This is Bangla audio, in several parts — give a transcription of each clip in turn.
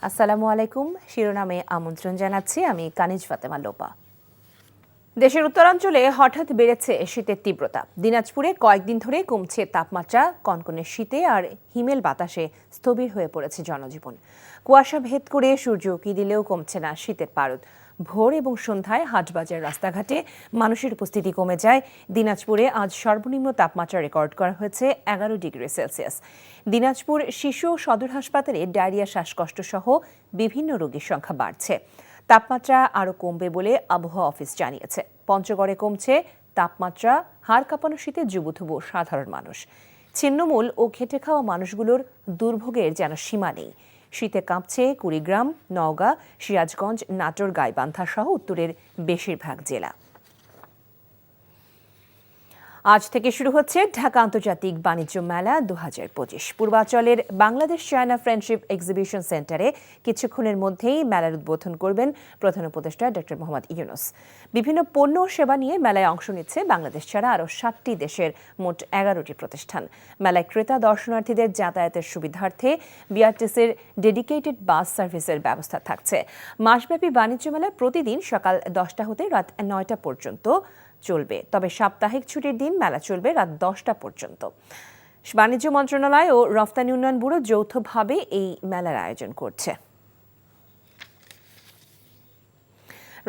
আসসালামু আলাইকুম। শিরোনামে আমন্ত্রণ জানাচ্ছি আমি কানিজ ফাতেমা লোপা। দেশের উত্তরাঞ্চলে হঠাৎ বেড়েছে শীতের তীব্রতা। দিনাজপুরে কয়েকদিন ধরে কমছে তাপমাত্রা, কনকনে শীতে আর হিমেল বাতাসে স্থবির হয়ে পড়েছে জনজীবন। কুয়াশা ভেদ করে সূর্য উঁকি দিলেও কমছে না শীতের পারদ। ভোর এবং সন্ধ্যায় হাটবাজার রাস্তাঘাটে মানুষের উপস্থিতি কমে যায়। দিনাজপুরে আজ সর্বনিম্ন তাপমাত্রা রেকর্ড করা হয়েছে 11 ডিগ্রি সেলসিয়াস। দিনাজপুর শিশু ও সদর হাসপাতালে ডায়রিয়া, শ্বাসকষ্ট সহ বিভিন্ন রোগীর সংখ্যা বাড়ছে। তাপমাত্রা আরও কমবে বলে আবহাওয়া অফিস জানিয়েছে। পঞ্চগড়ে কমছে তাপমাত্রা, হাড় কাঁপানো শীতে জুবুথুবু সাধারণ মানুষ। ছিন্নমূল ও খেটে খাওয়া মানুষগুলোর দুর্ভোগের যেন সীমা নেই। শীতে কাঁপছে কুড়িগ্রাম, নওগাঁ, সিরাজগঞ্জ, নাটোর, গাইবান্ধা সহ উত্তরের বেশিরভাগ জেলা। আজ থেকে শুরু হচ্ছে ঢাকা আন্তর্জাতিক বাণিজ্য মেলা 2025। পূর্বাঞ্চলের বাংলাদেশ চায়না ফ্রেন্ডশিপ এক্সিবিশন সেন্টারে কিছুক্ষণের মধ্যেই মেলার উদ্বোধন করবেন প্রধান উপদেষ্টা ডক্টর মোহাম্মদ ইউনূস। বিভিন্ন পণ্য ও সেবা নিয়ে মেলায় অংশ নিচ্ছে বাংলাদেশ ছাড়া আরও 7টি দেশের মোট 11টি প্রতিষ্ঠান। মেলায় ক্রেতা দর্শনার্থীদের যাতায়াতের সুবিধার্থে বিআরটিসির ডেডিকেটেড বাস সার্ভিসের ব্যবস্থা থাকছে। মাসব্যাপী বাণিজ্য মেলা প্রতিদিন সকাল 10টা হতে রাত 9টা পর্যন্ত চলবে, তবে সাপ্তাহিক ছুটির দিন মেলা চলবে রাত 10টা পর্যন্ত। বাণিজ্য মন্ত্রণালয় ও রফতানি উন্নয়ন ব্যুরো যৌথভাবে এই মেলার আয়োজন করছে।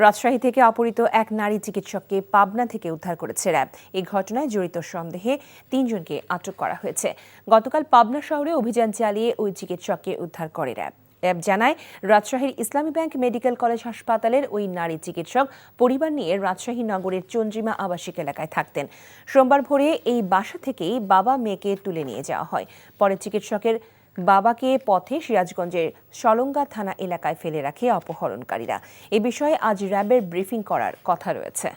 রাজশাহী থেকে অপহৃত এক নারী চিকিৎসককে পাবনা থেকে উদ্ধার করেছে র্যাব। এই ঘটনায় জড়িত সন্দেহে 3 জনকে আটক করা হয়েছে। গতকাল পাবনা শহরে অভিযান চালিয়ে ওই চিকিৎসককে উদ্ধার করে র্যাব। র্যাব জানায়, রাজশাহীর ইসলামী ব্যাংক মেডিকেল কলেজ হাসপাতালের ওই নারী চিকিৎসক পরিবার নিয়ে রাজশাহী নগরের চন্দ্রিমা আবাসিক এলাকায় থাকতেন। সোমবার ভোরে এই বাসা থেকেই বাবা মেয়েকে তুলে নিয়ে যাওয়া হয়। পরে চিকিৎসকের বাবাকে পথে সিরাজগঞ্জের সলঙ্গা থানা এলাকায় ফেলে রাখে অপহরণকারীরা। এ বিষয়ে আজ র্যাবের ব্রিফিং করার কথা রয়েছে।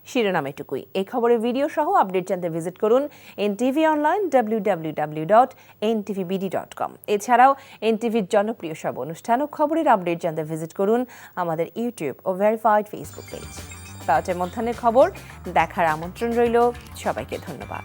শিরোনাম এটুকুই। এই খবরের ভিডিও সহ আপডেট জানতে ভিজিট করুন এনটিভি অনলাইন www.ntvbd.com। এছাড়াও এনটিভির জনপ্রিয় সব অনুষ্ঠান ও খবরের আপডেট জানতে ভিজিট করুন আমাদের ইউটিউব ও ভেরিফাইড ফেসবুক পেজ। 12টার মধ্যাহ্নের খবর দেখার আমন্ত্রণ রইল। সবাইকে ধন্যবাদ।